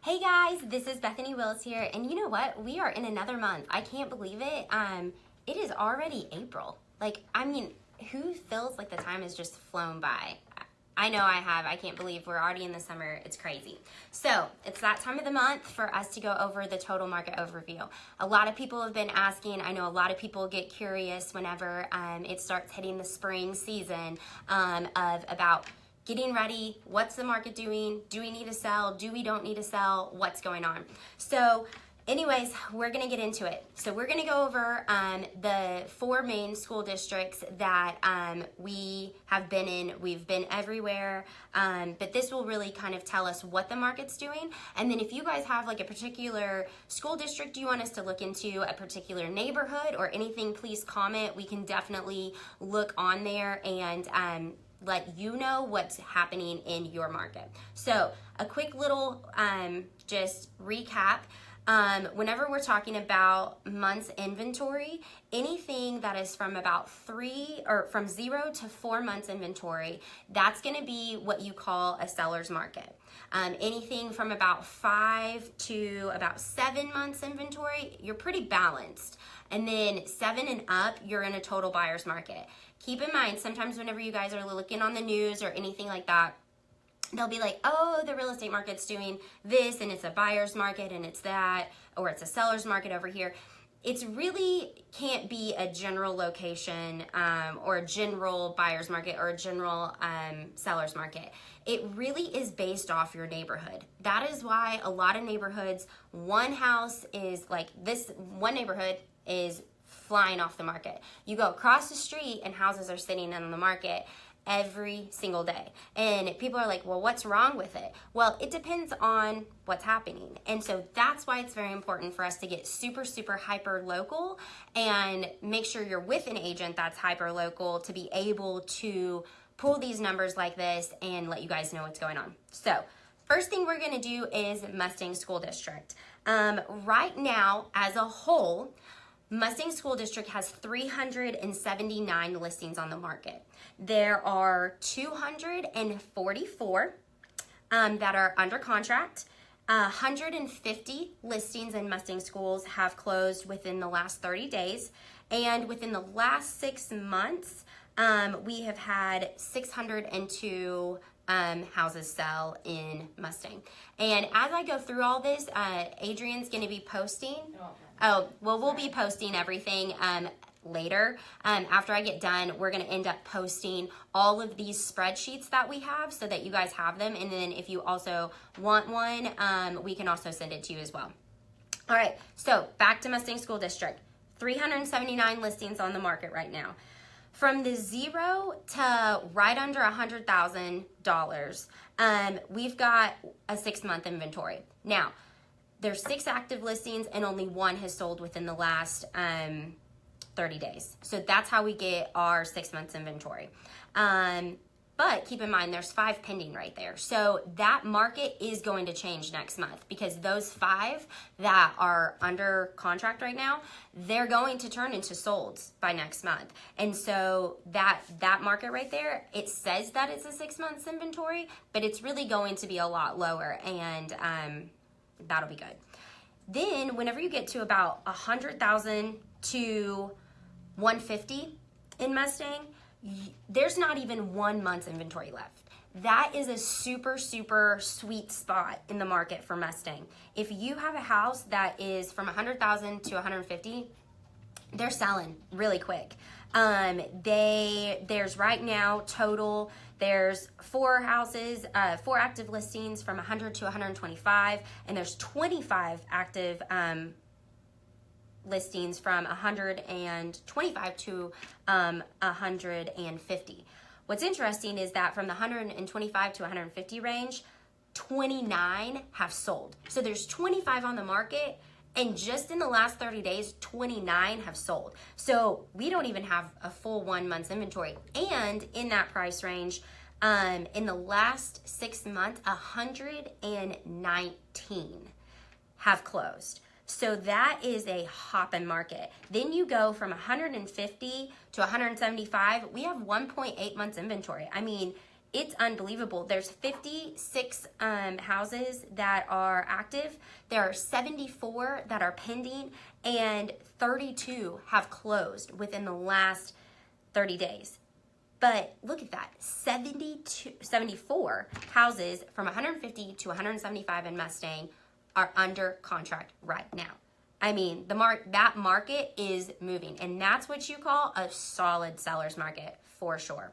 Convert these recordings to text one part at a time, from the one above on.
Hey guys, this is Bethany Wills here, and you know what? We are in another month. I can't believe it. It is already April. Who feels like the time has just flown by? I know I have. I can't believe we're already in the summer. It's crazy. So it's that time of the month for us to go over the total market overview. A lot of people have been asking. I know a lot of people get curious whenever it starts hitting the spring season of about getting ready. What's the market doing? Do we need to sell? Do we don't need to sell? What's going on? So anyways, we're going to get into it. So we're going to go over the four main school districts that we have been in. We've been everywhere, but this will really kind of tell us what the market's doing. And then if you guys have like a particular school district you want us to look into, a particular neighborhood or anything, please comment. We can definitely look on there and let you know what's happening in your market. So a quick little just recap. Whenever we're talking about months inventory, anything that is from about from 0 to 4 months inventory, that's going to be what you call a seller's market. Anything from about 5 to about 7 months inventory, you're pretty balanced. And then 7 and up, you're in a total buyer's market. Keep in mind, sometimes whenever you guys are looking on the news or anything like that, they'll be like, oh, the real estate market's doing this and it's a buyer's market and it's that, or it's a seller's market over here. It's really can't be a general location or a general buyer's market or a general seller's market. It really is based off your neighborhood. That is why a lot of neighborhoods, one house is like this, one neighborhood is flying off the market. You go across the street and houses are sitting on the market every single day. And people are like, well, what's wrong with it? Well, it depends on what's happening. And so that's why it's very important for us to get super, super hyper local and make sure you're with an agent that's hyper local to be able to pull these numbers like this and let you guys know what's going on. So first thing we're gonna do is Mustang School District. Right now, as a whole, Mustang School District has 379 listings on the market. There are 244 that are under contract. 150 listings in Mustang Schools have closed within the last 30 days. And within the last 6 months, we have had 602 houses sell in Mustang. And as I go through all this, Adrian's going to be posting. We'll be posting everything later. After I get done, we're going to end up posting all of these spreadsheets that we have so that you guys have them. And then if you also want one, we can also send it to you as well. All right, so back to Mustang School District. 379 listings on the market right now. From the 0 to right under $100,000, we've got a 6-month inventory. Now, there's 6 active listings and only 1 has sold within the last 30 days. So that's how we get our 6 months inventory. But keep in mind, there's 5 pending right there. So that market is going to change next month because those 5 that are under contract right now, they're going to turn into solds by next month. And so that market right there, it says that it's a 6 months inventory, but it's really going to be a lot lower, and that'll be good. Then whenever you get to about 100,000 to 150 in Mustang, there's not even 1 month's inventory left. That is a super, super sweet spot in the market for Mustang. If you have a house that is from 100,000 to 150, they're selling really quick. There's right now total, there's 4 houses, 4 active listings from 100 to 125, and there's 25 active listings from 125 to 150. What's interesting is that from the 125 to 150 range, 29 have sold. So there's 25 on the market, and just in the last 30 days, 29 have sold. So we don't even have a full 1 month's inventory. And in that price range, in the last 6 months, 119 have closed. So that is a hopping market. Then you go from 150 to 175. We have 1.8 months inventory. I mean, it's unbelievable. There's 56 houses that are active. There are 74 that are pending, and 32 have closed within the last 30 days. But look at that, 74 houses from 150 to 175 in Mustang are under contract right now. I mean, that market is moving, and that's what you call a solid seller's market for sure.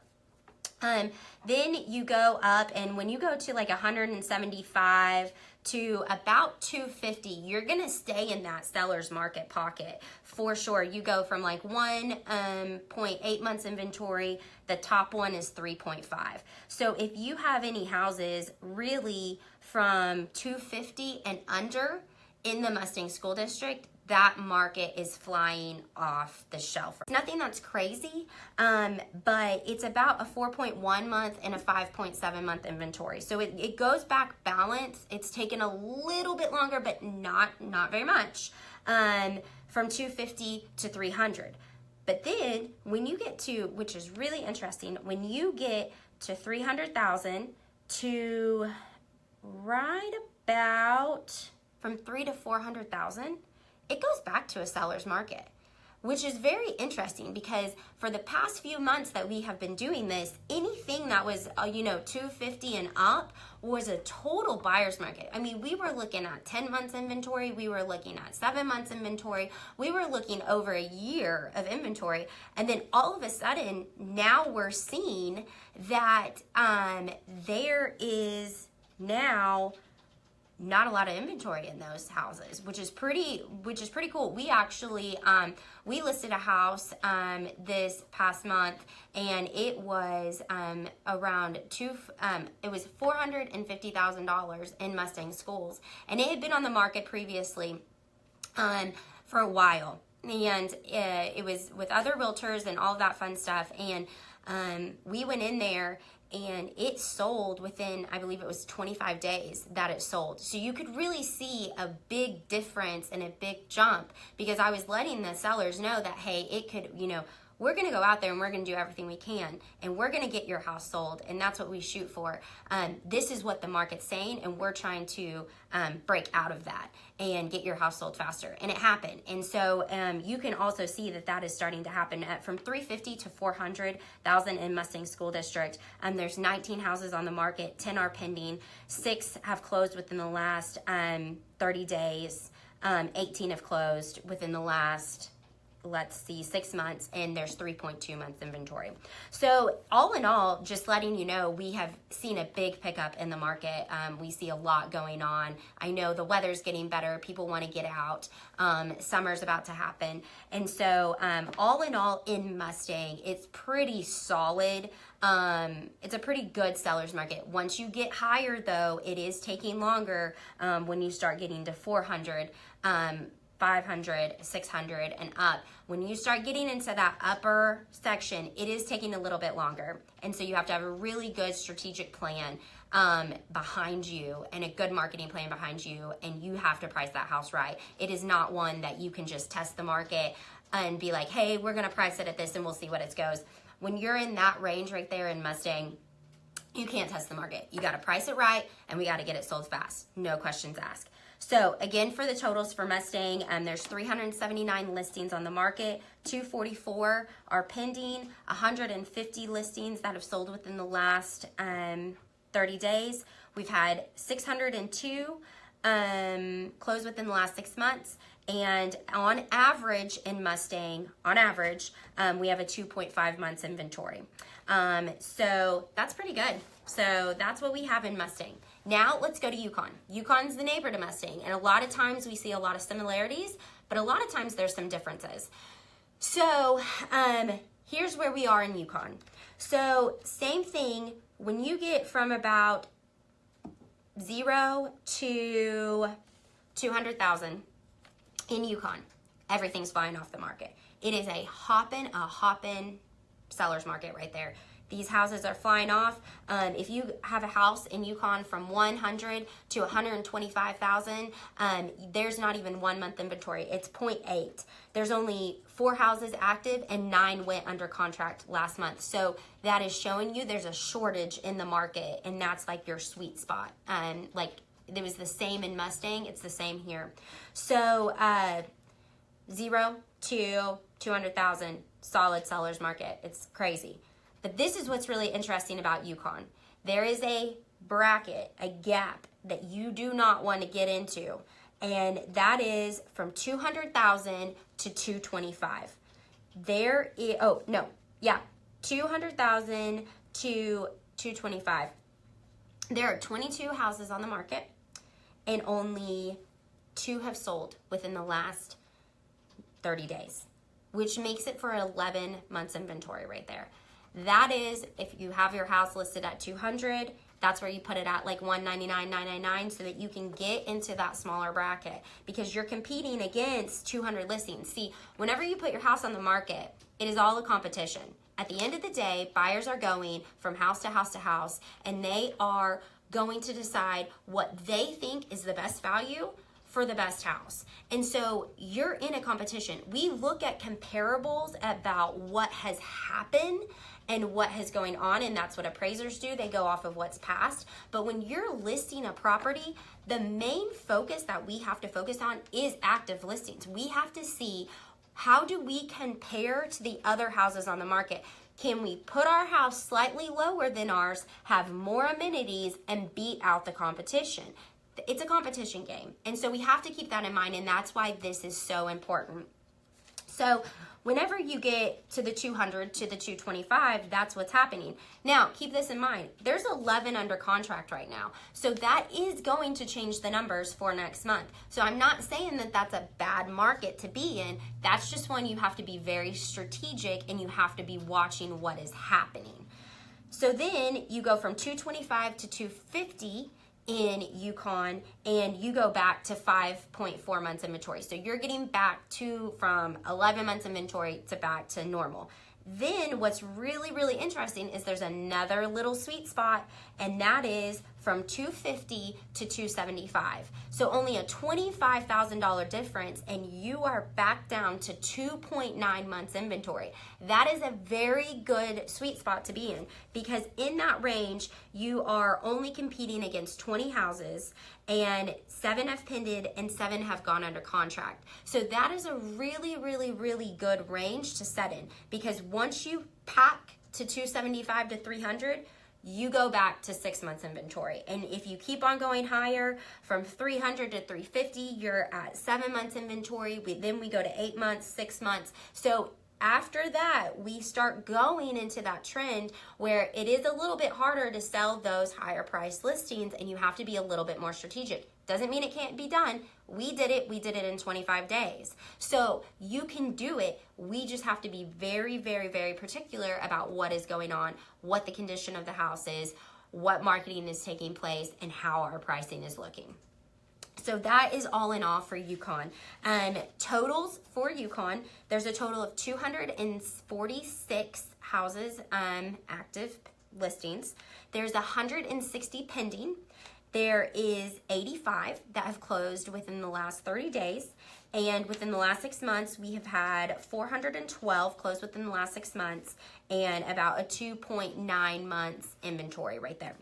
Then you go up, and when you go to like 175 to about 250, you're gonna stay in that seller's market pocket for sure. You go from like 1.8 months inventory, the top one is 3.5. So if you have any houses really from 250 and under in the Mustang School District, that market is flying off the shelf. Nothing that's crazy, but it's about a 4.1 month and a 5.7 month inventory. So it goes back balanced. It's taken a little bit longer, but not very much, from 250 to 300. But then when you get to, which is really interesting, when you get to 300,000 to right about from 300 to 400,000, it goes back to a seller's market, which is very interesting because for the past few months that we have been doing this, anything that was, 250 and up was a total buyer's market. I mean, we were looking at 10 months inventory. We were looking at 7 months inventory. We were looking over a year of inventory. And then all of a sudden, now we're seeing that there is now not a lot of inventory in those houses, which is pretty cool. We actually we listed a house this past month, and it was around it was $450,000 in Mustang Schools, and it had been on the market previously for a while, and it was with other realtors and all of that fun stuff, and we went in there. And it sold within, I believe it was 25 days that it sold. So you could really see a big difference and a big jump because I was letting the sellers know that, hey, it could, we're going to go out there and we're going to do everything we can and we're going to get your house sold, and that's what we shoot for. This is what the market's saying, and we're trying to break out of that and get your house sold faster, and it happened. And so you can also see that is starting to happen at from 350 to 400,000 in Mustang School District. There's 19 houses on the market, 10 are pending, 6 have closed within the last 30 days, 18 have closed within the last 6 months, and there's 3.2 months inventory. So all in all, just letting you know, we have seen a big pickup in the market. We see a lot going on. I know the weather's getting better. People want to get out. Summer's about to happen. And so all in all in Mustang, it's pretty solid. It's a pretty good seller's market. Once you get higher though, it is taking longer when you start getting to 400, 500, 600 and up. When you start getting into that upper section, it is taking a little bit longer. And so you have to have a really good strategic plan behind you and a good marketing plan behind you, and you have to price that house right. It is not one that you can just test the market and be like, hey, we're gonna price it at this and we'll see what it goes. When you're in that range right there in Mustang, you can't test the market. You gotta price it right, and we gotta get it sold fast. No questions asked. So again, for the totals for Mustang, there's 379 listings on the market, 244 are pending, 150 listings that have sold within the last 30 days. We've had 602 close within the last 6 months, and on average in Mustang, we have a 2.5 months inventory. So that's pretty good. So that's what we have in Mustang. Now let's go to Yukon. Yukon's the neighbor to Mustang, and a lot of times we see a lot of similarities, but a lot of times there's some differences. So here's where we are in Yukon. So same thing, when you get from about 0 to 200,000 in Yukon, everything's flying off the market. It is a hoppin' seller's market right there. These houses are flying off. If you have a house in Yukon from 100 to 125,000, there's not even 1 month inventory. It's 0.8. There's only 4 houses active and 9 went under contract last month. So that is showing you there's a shortage in the market, and that's like your sweet spot. Like it was the same in Mustang, it's the same here. So 0 to 200,000, solid seller's market. It's crazy. But this is what's really interesting about Yukon. There is a bracket, a gap that you do not want to get into, and that is from 200,000 to 225. There is, 200,000 to 225. There are 22 houses on the market, and only 2 have sold within the last 30 days, which makes it for 11 months inventory right there. That is, if you have your house listed at 200, that's where you put it at like 199, 999, so that you can get into that smaller bracket, because you're competing against 200 listings. See, whenever you put your house on the market, it is all a competition. At the end of the day, buyers are going from house to house to house, and they are going to decide what they think is the best value for the best house. And so you're in a competition. We look at comparables about what has happened and what is going on, and that's what appraisers do. They go off of what's past. But when you're listing a property, the main focus that we have to focus on is active listings. We have to see, how do we compare to the other houses on the market? Can we put our house slightly lower than ours, have more amenities, and beat out the competition? It's a competition game. And so we have to keep that in mind, and that's why this is so important. So whenever you get to the 200 to the 225, that's what's happening. Now, keep this in mind. There's 11 under contract right now. So that is going to change the numbers for next month. So I'm not saying that that's a bad market to be in. That's just one you have to be very strategic, and you have to be watching what is happening. So then you go from 225 to 250 in Yukon, and you go back to 5.4 months inventory. So you're getting back to from 11 months inventory to back to normal. Then what's really, really interesting is there's another little sweet spot, and that is from 250 to 275. So only a $25,000 difference, and you are back down to 2.9 months inventory. That is a very good sweet spot to be in, because in that range, you are only competing against 20 houses, and 7 have pended and 7 have gone under contract. So that is a really, really, really good range to set in, because once you pack to 275 to 300, you go back to 6 months inventory. And if you keep on going higher from 300 to 350, you're at 7 months inventory. Then we go to 8 months, 6 months. So after that, we start going into that trend where it is a little bit harder to sell those higher price listings, and you have to be a little bit more strategic. Doesn't mean it can't be done. We did it in 25 days. So you can do it. We just have to be very, very, very particular about what is going on, what the condition of the house is, what marketing is taking place, and how our pricing is looking. So that is all in all for Yukon. Totals for Yukon, there's a total of 246 houses, active listings. There's 160 pending. There is 85 that have closed within the last 30 days. And within the last 6 months, we have had 412 close within the last 6 months, and about a 2.9 months inventory right there.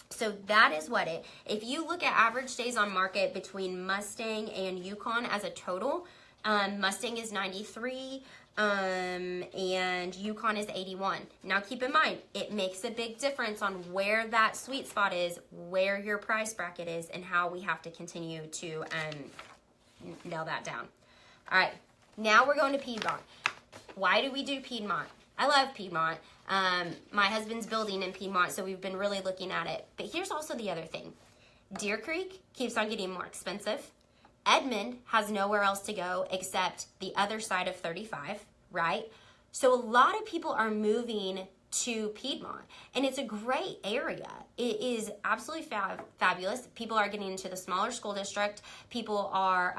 So that is what it, if you look at average days on market between Mustang and Yukon as a total, Mustang is 93, and Yukon is 81. Now keep in mind, it makes a big difference on where that sweet spot is, where your price bracket is, and how we have to continue to nail that down. All right, now we're going to Piedmont. Why do we do Piedmont? I love Piedmont. My husband's building in Piedmont, so we've been really looking at it. But here's also the other thing. Deer Creek keeps on getting more expensive. Edmond has nowhere else to go except the other side of 35, right? So a lot of people are moving to Piedmont, and it's a great area. It is absolutely fabulous. People are getting into the smaller school district. People are,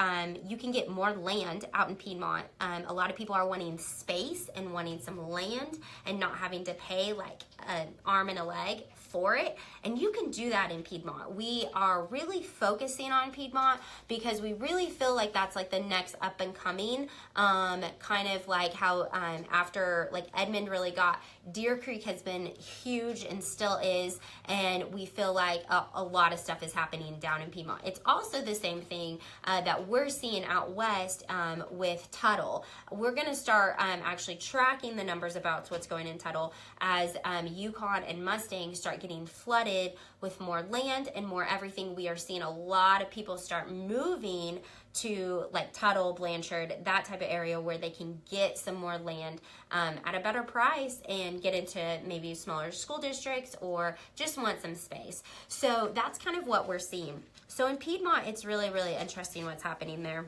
you can get more land out in Piedmont. A lot of people are wanting space and wanting some land and not having to pay like an arm and a leg for it, and you can do that in Piedmont. We are really focusing on Piedmont because we really feel like that's like the next up and coming, kind of like how after like Edmond really got, Deer Creek has been huge and still is, and we feel like a lot of stuff is happening down in Piedmont. It's also the same thing that we're seeing out west with Tuttle. We're going to start actually tracking the numbers about what's going in Tuttle as Yukon and Mustang start getting flooded with more land and more everything. We are seeing a lot of people start moving to like Tuttle, Blanchard, that type of area where they can get some more land at a better price and get into maybe smaller school districts or just want some space. So that's kind of what we're seeing. So in Piedmont, it's really, really interesting what's happening there.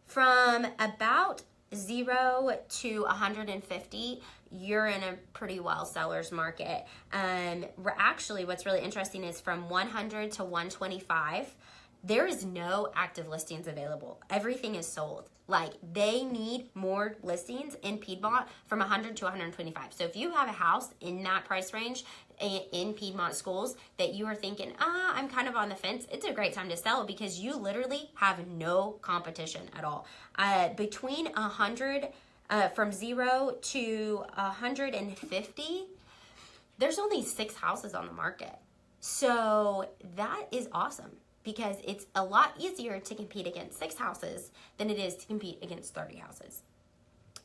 From about 0 to 150, you're in a pretty well seller's market. We're actually, what's really interesting is from 100 to 125, there is no active listings available. Everything is sold. Like, they need more listings in Piedmont from 100 to 125. So if you have a house in that price range in Piedmont schools that you are thinking, I'm kind of on the fence, it's a great time to sell because you literally have no competition at all. Between 100, from 0 to 150, there's only 6 houses on the market. So that is awesome, because it's a lot easier to compete against 6 houses than it is to compete against 30 houses.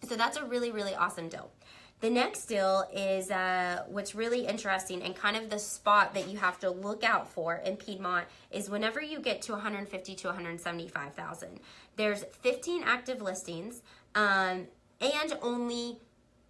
So that's a really, really awesome deal. The next deal is what's really interesting and kind of the spot that you have to look out for in Piedmont is whenever you get to 150 to 175,000. There's 15 active listings and only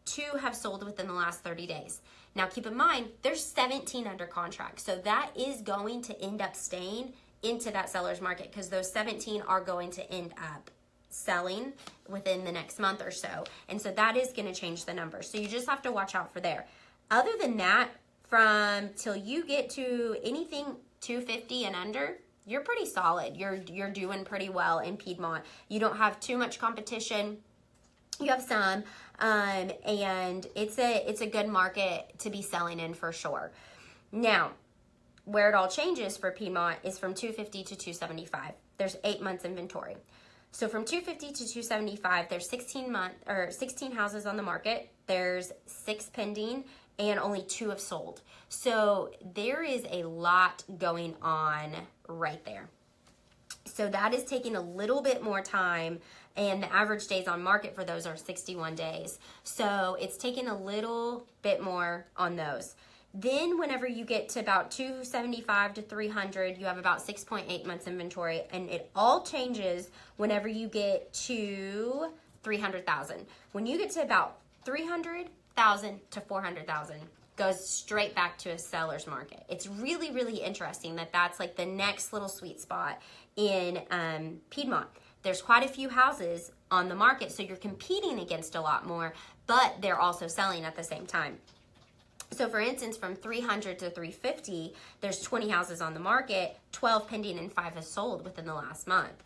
2 have sold within the last 30 days. Now keep in mind, there's 17 under contract. So that is going to end up staying into that seller's market because those 17 are going to end up selling within the next month or so. And so that is going to change the numbers. So you just have to watch out for there. Other than that, from till you get to anything 250 and under, you're pretty solid. You're doing pretty well in Piedmont. You don't have too much competition. You have some, and it's a good market to be selling in for sure. Now, where it all changes for Piedmont is from 250 to 275. There's 8 months inventory. So from 250 to 275, there's 16 houses on the market. There's 6 pending and only 2 have sold. So there is a lot going on right there. So that is taking a little bit more time, and the average days on market for those are 61 days. So it's taking a little bit more on those. Then whenever you get to about 275 to 300, you have about 6.8 months inventory, and it all changes whenever you get to 300,000. When you get to about 300,000 to 400,000, goes straight back to a seller's market. It's really, really interesting that that's like the next little sweet spot in Piedmont. There's quite a few houses on the market, so you're competing against a lot more, but they're also selling at the same time. So for instance, from 300 to 350, there's 20 houses on the market, 12 pending and 5 have sold within the last month.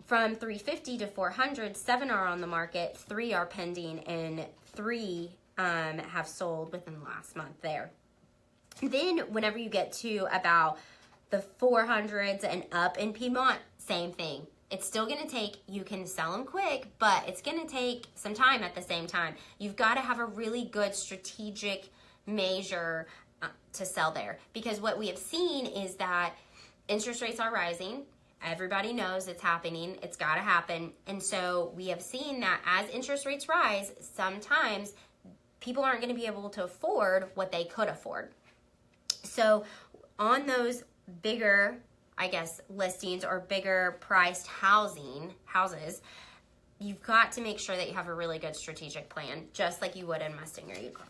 From 350 to 400, 7 are on the market, 3 are pending, and 3 have sold within the last month there. Then whenever you get to about the 400s and up in Piedmont, same thing. It's still going to take, you can sell them quick, but it's going to take some time at the same time. You've got to have a really good strategic measure to sell there, because what we have seen is that interest rates are rising. Everybody knows it's happening. It's got to happen. And so we have seen that as interest rates rise, sometimes people aren't going to be able to afford what they could afford. So on those bigger, I guess, listings or bigger priced houses, you've got to make sure that you have a really good strategic plan, just like you would in Mustang or Yukon.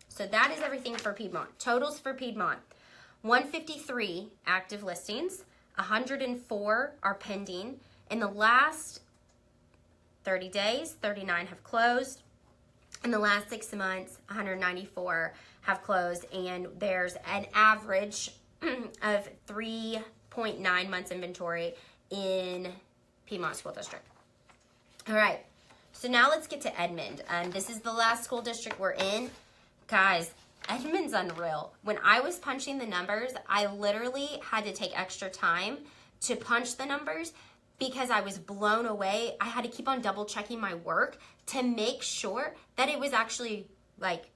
So that is everything for Piedmont. Totals for Piedmont: 153 active listings, 104 are pending. In the last 30 days, 39 have closed, In the last 6 months, 194 have closed, and there's an average of 3.9 months inventory in Piedmont School District. All right, so now let's get to Edmond. This is the last school district we're in. Guys, Edmond's unreal. When I was punching the numbers, I literally had to take extra time to punch the numbers because I was blown away. I had to keep on double checking my work to make sure that it was actually like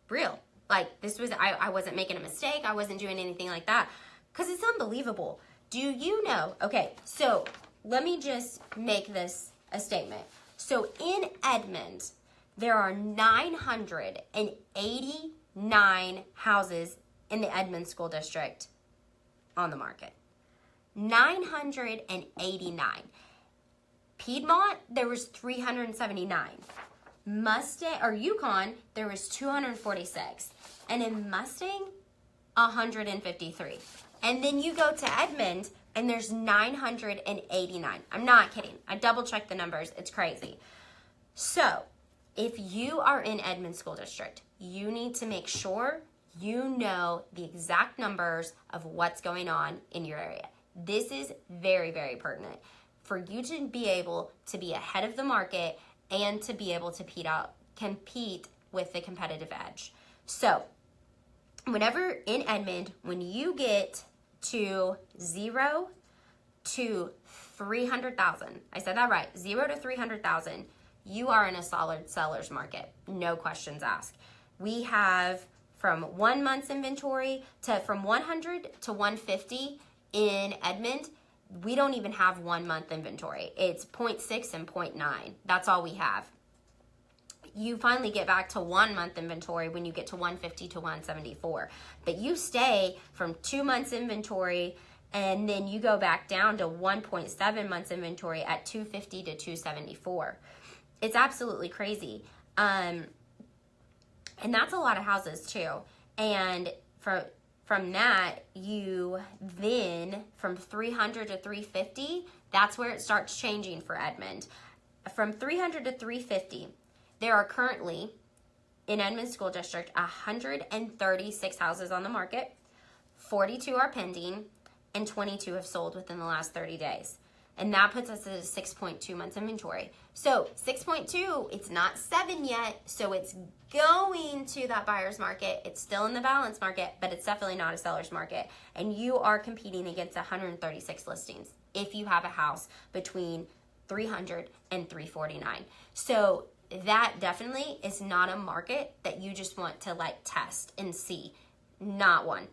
real. Like this was, I wasn't making a mistake. I wasn't doing anything like that because it's unbelievable. Do you know? Okay, so let me just make this a statement. So in Edmond, there are 989 houses in the Edmond School District on the market. 989. Piedmont, there was 379. Mustang or Yukon, there was 246. And in Mustang, 153. And then you go to Edmond and there's 989. I'm not kidding. I double checked the numbers. It's crazy. So, if you are in Edmond School District, you need to make sure you know the exact numbers of what's going on in your area. This is very, very pertinent for you to be able to be ahead of the market and to be able to compete with the competitive edge. So, whenever in Edmond, when you get to 0 to 300,000, I said that right, 0 to 300,000, you are in a solid seller's market, no questions asked. We have from 1 month's inventory to from 100 to 150 in Edmond. We don't even have 1 month inventory. It's 0.6 and 0.9. That's all we have. You finally get back to 1 month inventory when you get to 150 to 174. But you stay from 2 months inventory and then you go back down to 1.7 months inventory at 250 to 274. It's absolutely crazy. And that's a lot of houses too. And from that, you then, from 300 to 350, that's where it starts changing for Edmond. From 300 to 350, there are currently, in Edmond School District, 136 houses on the market, 42 are pending, and 22 have sold within the last 30 days. And that puts us at a 6.2 months inventory. So 6.2, it's not 7 yet, so it's going to that buyer's market. It's still in the balance market, but it's definitely not a seller's market. And you are competing against 136 listings if you have a house between 300 and 349. So that definitely is not a market that you just want to like test and see. Not when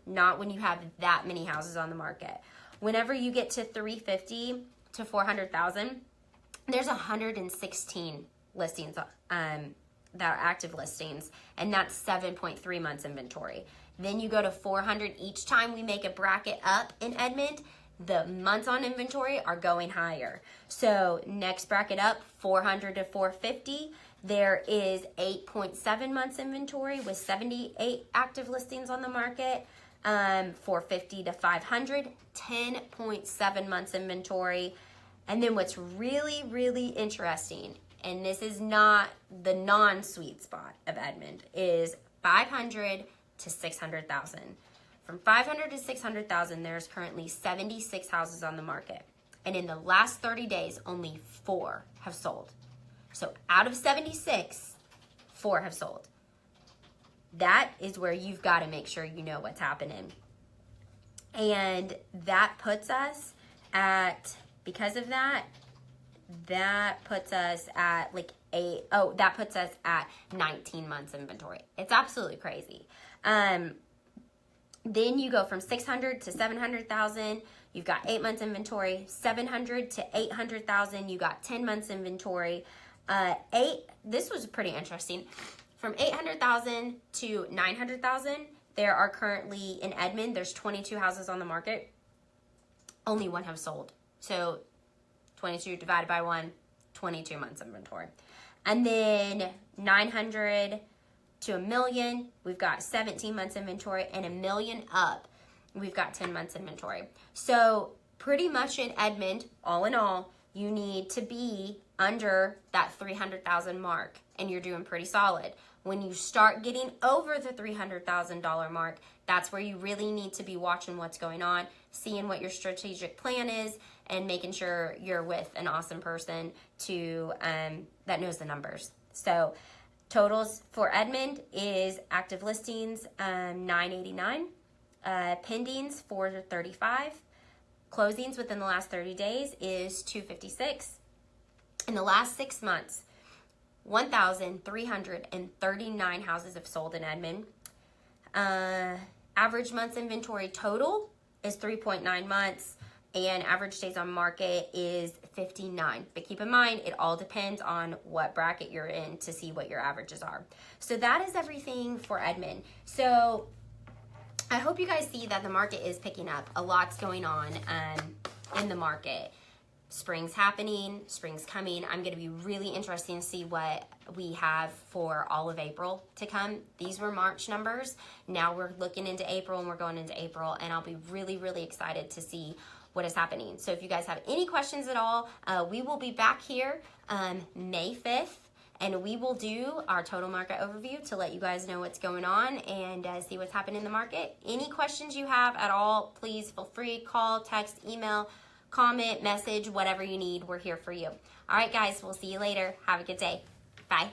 you have that many houses on the market. Whenever you get to 350 to 400,000, there's 116 listings that are active listings, and that's 7.3 months inventory. Then you go to 400. Each time we make a bracket up in Edmond, the months on inventory are going higher. So next bracket up, 400 to 450. There is 8.7 months inventory with 78 active listings on the market. 450 to 500, 10.7 months inventory. And then what's really, really interesting, and this is not the non-sweet spot of Edmond, is 500 to 600,000. From 500 to 600,000, there's currently 76 houses on the market. And in the last 30 days, only 4 have sold. So out of 76, 4 have sold. That is where you've got to make sure you know what's happening. And that puts us at, because of that, that puts us at like that puts us at 19 months inventory. It's absolutely crazy. Then you go from 600 to 700,000. You've got 8 months inventory. 700 to 800,000. You got 10 months inventory. This was pretty interesting. From 800,000 to 900,000, there are currently in Edmond, there's 22 houses on the market. Only 1 have sold. So 22 divided by 1, 22 months inventory. And then 900 to $1 million, we've got 17 months inventory, and $1 million up, we've got 10 months inventory. So pretty much in Edmond, all in all, you need to be under that 300,000 mark, and you're doing pretty solid. When you start getting over the $300,000 mark, that's where you really need to be watching what's going on, seeing what your strategic plan is, and making sure you're with an awesome person to that knows the numbers. So totals for Edmond is active listings 989, pendings 435, closings within the last 30 days is 256. In the last 6 months, 1,339 houses have sold in Edmond. Average months inventory total is 3.9 months, and average days on market is 59. But keep in mind, it all depends on what bracket you're in to see what your averages are. So that is everything for Edmond. So I hope you guys see that the market is picking up. A lot's going on in the market. Spring's happening, spring's coming. I'm going to be really interested to see what we have for all of April to come. These were March numbers. Now we're looking into April, and we're going into April, and I'll be really, really excited to see what is happening. So if you guys have any questions at all, we will be back here May 5th, and we will do our total market overview to let you guys know what's going on and see what's happening in the market. Any questions you have at all, please feel free, call, text, email, comment, message, whatever you need. We're here for you. All right, guys, we'll see you later. Have a good day. Bye.